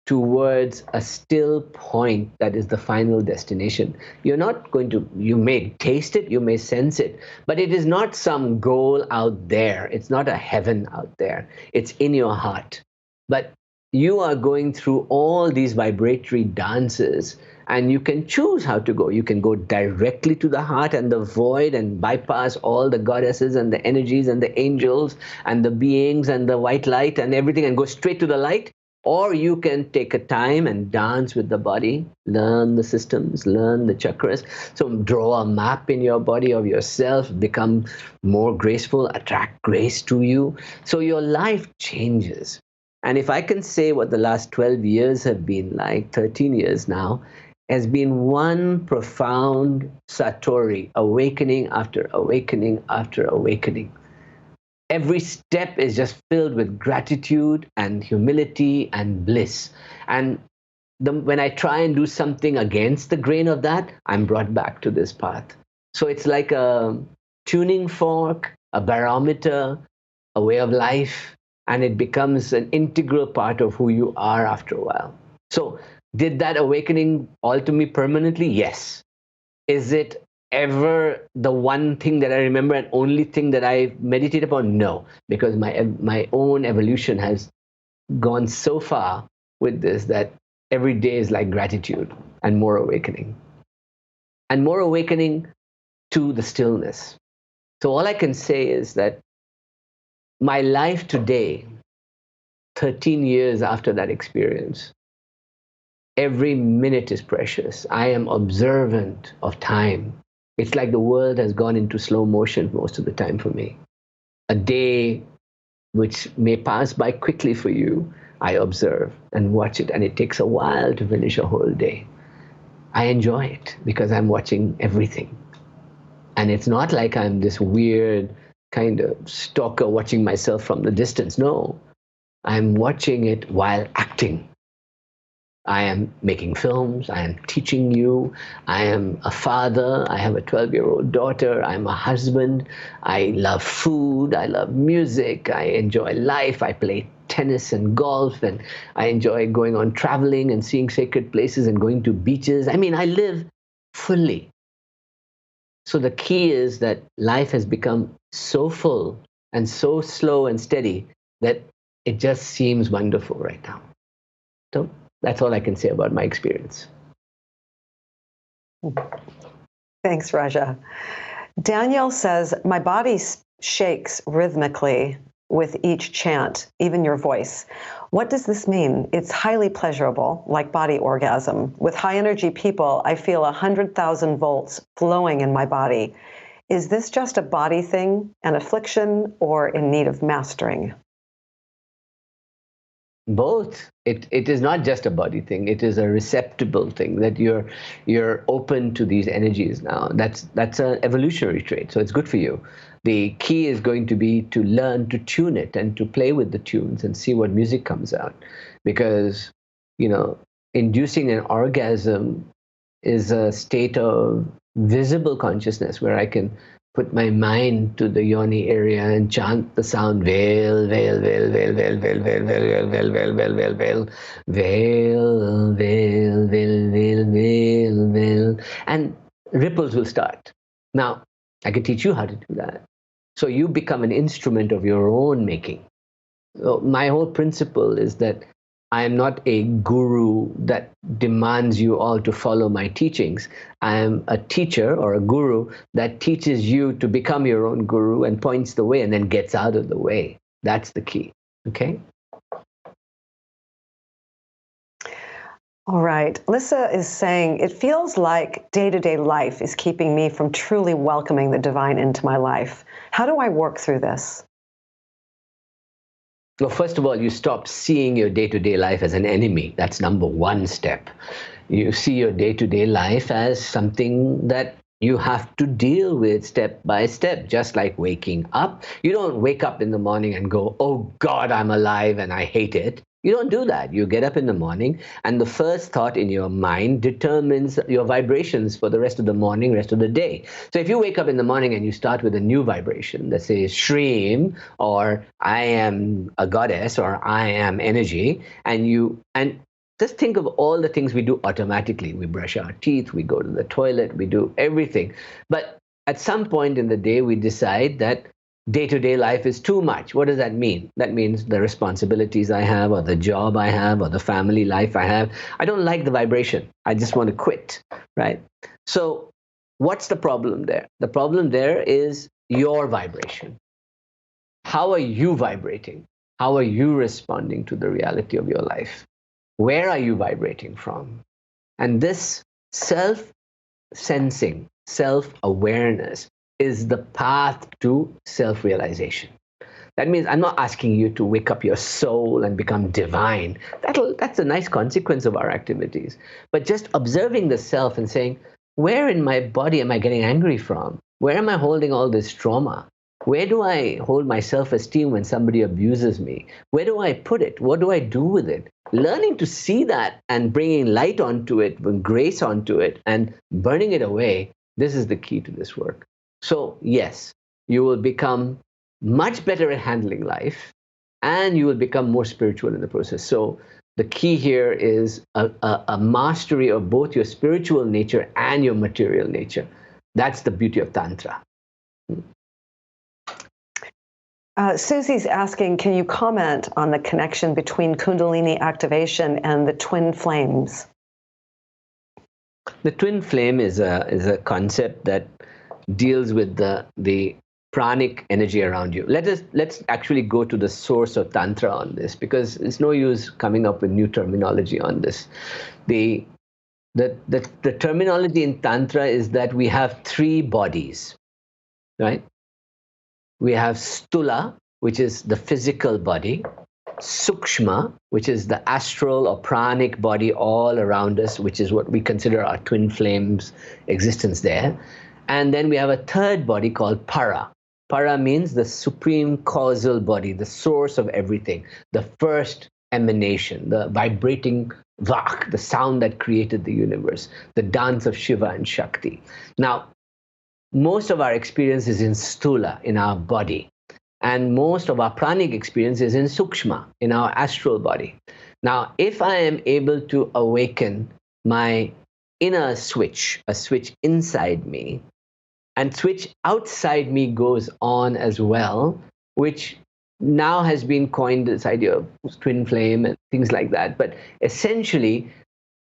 Speaker 2: towards a still point that is the final destination. You're not going to, you may taste it, you may sense it, but it is not some goal out there. It's not a heaven out there. It's in your heart. But you are going through all these vibratory dances, and you can choose how to go. You can go directly to the heart and the void and bypass all the goddesses and the energies and the angels and the beings and the white light and everything and go straight to the light. Or you can take a time and dance with the body, learn the systems, learn the chakras. So draw a map in your body of yourself, become more graceful, attract grace to you. So your life changes. And if I can say what the last 12 years have been like, 13 years now, has been one profound satori, awakening after awakening after awakening. Every step is just filled with gratitude and humility and bliss. And when I try and do something against the grain of that, I'm brought back to this path. So it's like a tuning fork, a barometer, a way of life, and it becomes an integral part of who you are after a while. So did that awakening alter me permanently? Yes. Is it ever the one thing that I remember and only thing that I meditate upon? No, because my own evolution has gone so far with this that every day is like gratitude and more awakening. And more awakening to the stillness. So all I can say is that my life today, 13 years after that experience, every minute is precious. I am observant of time. It's like the world has gone into slow motion most of the time for me. A day which may pass by quickly for you I observe and watch it, and it takes a while to finish a whole day. I enjoy it because I'm watching everything. And it's not like I'm this weird kind of stalker watching myself from the distance. No, I'm watching it while acting. I am making films, I am teaching you, I am a father, I have a 12-year-old daughter, I'm a husband, I love food, I love music, I enjoy life, I play tennis and golf, and I enjoy going on traveling and seeing sacred places and going to beaches. I mean, I live fully. So the key is that life has become so full and so slow and steady that it just seems wonderful right now. So that's all I can say about my experience.
Speaker 1: Thanks, Raja. Danielle says, my body shakes rhythmically with each chant, even your voice. What does this mean? It's highly pleasurable, like body orgasm. With high energy people, I feel 100,000 volts flowing in my body. Is this just a body thing, an affliction, or in need of mastering?
Speaker 2: Both. It is not just a body thing. It is a receptible thing, that you're open to these energies now. That's an evolutionary trait. So it's good for you. The key is going to be to learn to tune it and to play with the tunes and see what music comes out. Because, inducing an orgasm is a state of visible consciousness where I can put my mind to the yoni area and chant the sound veil, veil, veil, veil, veil, veil, veil, veil, veil, veil, veil, veil, veil, veil, veil, veil, veil, veil, veil, and ripples will start. Now, I can teach you how to do that. So you become an instrument of your own making. So my whole principle is that I am not a guru that demands you all to follow my teachings. I am a teacher or a guru that teaches you to become your own guru and points the way and then gets out of the way. That's the key. Okay?
Speaker 1: All right. Lissa is saying, it feels like day-to-day life is keeping me from truly welcoming the divine into my life. How do I work through this?
Speaker 2: Well, first of all, you stop seeing your day-to-day life as an enemy. That's number one step. You see your day-to-day life as something that you have to deal with step by step, just like waking up. You don't wake up in the morning and go, oh God, I'm alive and I hate it. You don't do that. You get up in the morning, and the first thought in your mind determines your vibrations for the rest of the morning, rest of the day. So if you wake up in the morning and you start with a new vibration that says Shreem, or I am a goddess, or I am energy, and just think of all the things we do automatically. We brush our teeth, we go to the toilet, we do everything. But at some point in the day, we decide that day-to-day life is too much. What does that mean? That means the responsibilities I have, or the job I have, or the family life I have. I don't like the vibration. I just want to quit, right? So what's the problem there? The problem there is your vibration. How are you vibrating? How are you responding to the reality of your life? Where are you vibrating from? And this self-sensing, self-awareness is the path to self-realization. That means I'm not asking you to wake up your soul and become divine. That's a nice consequence of our activities. But just observing the self and saying, where in my body am I getting angry from? Where am I holding all this trauma? Where do I hold my self-esteem when somebody abuses me? Where do I put it? What do I do with it? Learning to see that and bringing light onto it, grace onto it, and burning it away, this is the key to this work. So yes, you will become much better at handling life, and you will become more spiritual in the process. So the key here is a mastery of both your spiritual nature and your material nature. That's the beauty of Tantra.
Speaker 1: Susie's asking, can you comment on the connection between Kundalini activation and the twin flames?
Speaker 2: The twin flame is a concept that deals with the pranic energy around you. Let's actually go to the source of Tantra on this, because it's no use coming up with new terminology on this. The terminology in Tantra is that we have three bodies, right? We have stula, which is the physical body. Sukshma, which is the astral or pranic body all around us, which is what we consider our twin flames existence there. And then we have a third body called Para. Para means the supreme causal body, the source of everything, the first emanation, the vibrating Vak, the sound that created the universe, the dance of Shiva and Shakti. Now, most of our experience is in Stula, in our body. And most of our pranic experience is in Sukshma, in our astral body. Now, if I am able to awaken my inner switch, a switch inside me, and switch outside me goes on as well, which now has been coined this idea of twin flame and things like that. But essentially,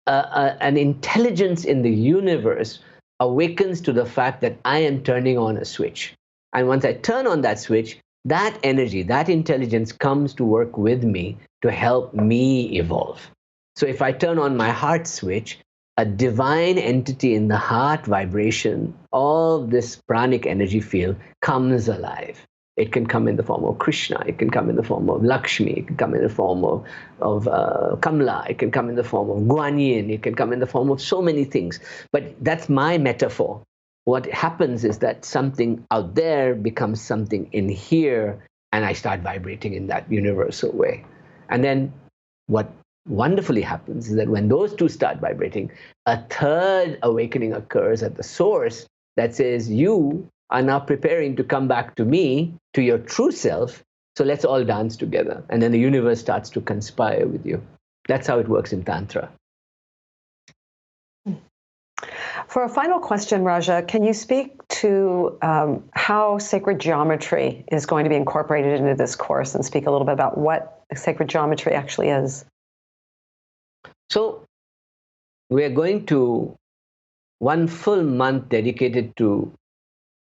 Speaker 2: an intelligence in the universe awakens to the fact that I am turning on a switch. And once I turn on that switch, that energy, that intelligence comes to work with me to help me evolve. So if I turn on my heart switch, a divine entity in the heart vibration of this pranic energy field comes alive. It can come in the form of Krishna, it can come in the form of Lakshmi, it can come in the form of Kamla, it can come in the form of Guan Yin, it can come in the form of so many things. But that's my metaphor. What happens is that something out there becomes something in here, and I start vibrating in that universal way. And then what wonderfully happens is that when those two start vibrating, a third awakening occurs at the source that says, you are now preparing to come back to me, to your true self, so let's all dance together. And then the universe starts to conspire with you. That's how it works in Tantra.
Speaker 1: For a final question, Raja, can you speak to how sacred geometry is going to be incorporated into this course, and speak a little bit about what sacred geometry actually is?
Speaker 2: So we're going to one full month dedicated to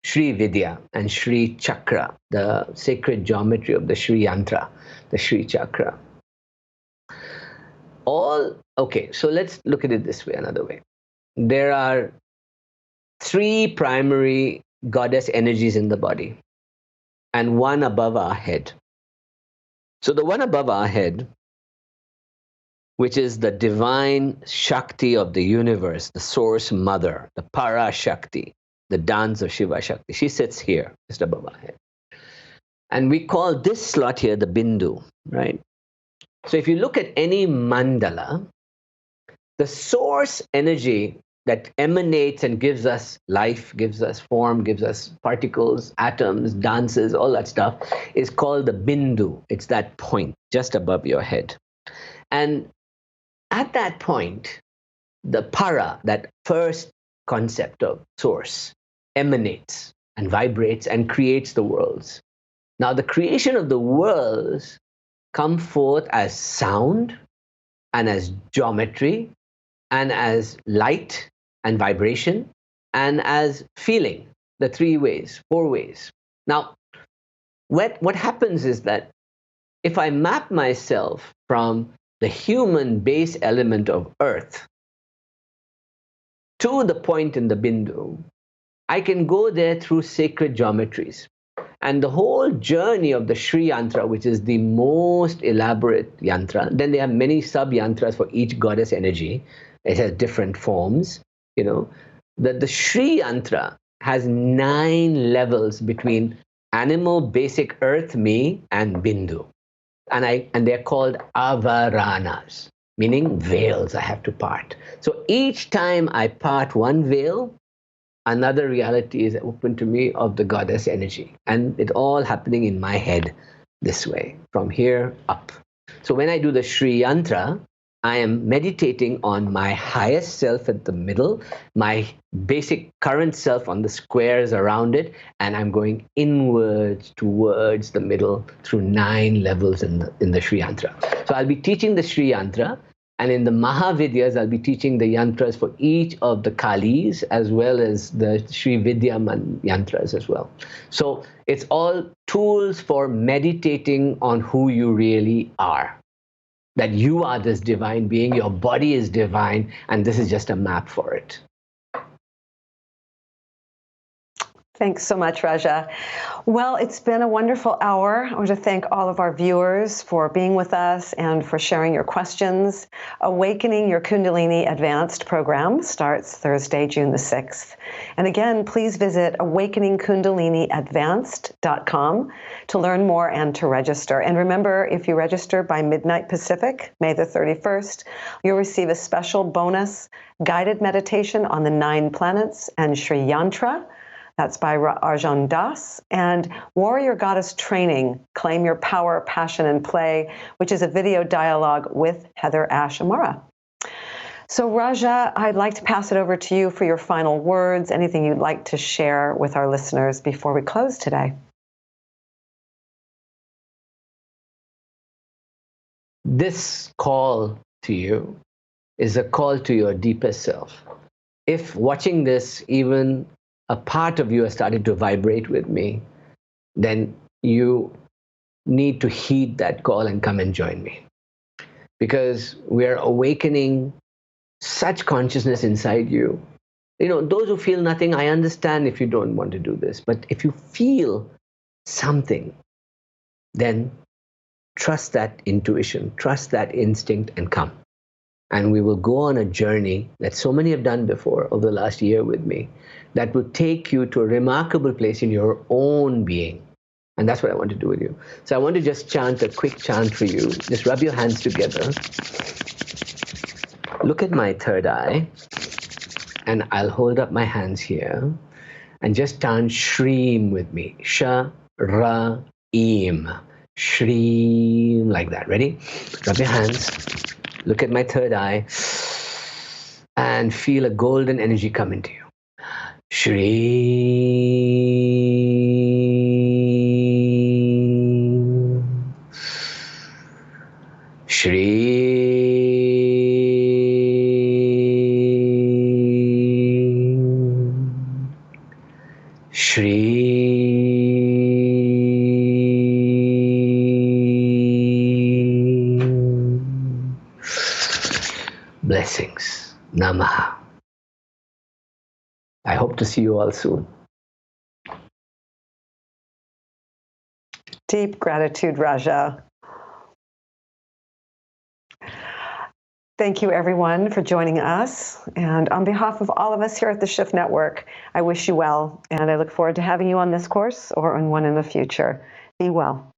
Speaker 2: Sri Vidya and Sri Chakra, the sacred geometry of the Sri Yantra, the Sri Chakra. Okay, so let's look at it this way, another way. There are three primary goddess energies in the body, and one above our head. So the one above our head, which is the divine Shakti of the universe, the source mother, the Para Shakti, the dance of Shiva Shakti. She sits here, just above our head. And we call this slot here the Bindu, right? So if you look at any mandala, the source energy that emanates and gives us life, gives us form, gives us particles, atoms, dances, all that stuff, is called the Bindu. It's that point just above your head. And at that point, the Para, that first concept of source, emanates and vibrates and creates the worlds. Now, the creation of the worlds come forth as sound and as geometry and as light and vibration and as feeling, the three ways, four ways. Now, what happens is that if I map myself from the human base element of earth to the point in the Bindu, I can go there through sacred geometries. And the whole journey of the Sri Yantra, which is the most elaborate yantra, then they have many sub-yantras for each goddess energy. It has different forms, you know. The Sri Yantra has 9 levels between animal, basic earth, me, and Bindu. And they're called avaranas, meaning veils I have to part. So each time I part one veil, another reality is open to me of the goddess energy. And it all happening in my head this way, from here up. So when I do the Sri Yantra, I am meditating on my highest self at the middle, my basic current self on the squares around it, and I'm going inwards towards the middle through 9 levels in the Sri Yantra. So I'll be teaching the Sri Yantra, and in the Mahavidyas, I'll be teaching the yantras for each of the Kalis, as well as the Sri Vidya yantras as well. So it's all tools for meditating on who you really are. That you are this divine being, your body is divine, and this is just a map for it.
Speaker 1: Thanks so much, Raja. Well, it's been a wonderful hour. I want to thank all of our viewers for being with us and for sharing your questions. Awakening Your Kundalini Advanced program starts Thursday, June the 6th. And again, please visit awakeningkundaliniadvanced.com to learn more and to register. And remember, if you register by midnight Pacific, May the 31st, you'll receive a special bonus guided meditation on the 9 planets and Sri Yantra. That's by Arjan Das, and Warrior Goddess Training, Claim Your Power, Passion, and Play, which is a video dialogue with Heather Ash Amara. So Raja, I'd like to pass it over to you for your final words, anything you'd like to share with our listeners before we close today.
Speaker 2: This call to you is a call to your deepest self. If watching this, even a part of you has started to vibrate with me, then you need to heed that call and come and join me. Because we are awakening such consciousness inside you. You know, those who feel nothing, I understand if you don't want to do this. But if you feel something, then trust that intuition, trust that instinct and come. And we will go on a journey that so many have done before over the last year with me, that will take you to a remarkable place in your own being. And that's what I want to do with you. So I want to just chant a quick chant for you. Just rub your hands together. Look at my third eye. And I'll hold up my hands here. And just chant Shreem with me. Sha-ra-eem. Shreem. Like that. Ready? Rub your hands. Look at my third eye. And feel a golden energy come into you. Shreem. Shreem. Shreem. Blessings. Namaha. I hope to see you all soon.
Speaker 1: Deep gratitude, Raja. Thank you, everyone, for joining us. And on behalf of all of us here at the Shift Network, I wish you well, and I look forward to having you on this course or on one in the future. Be well.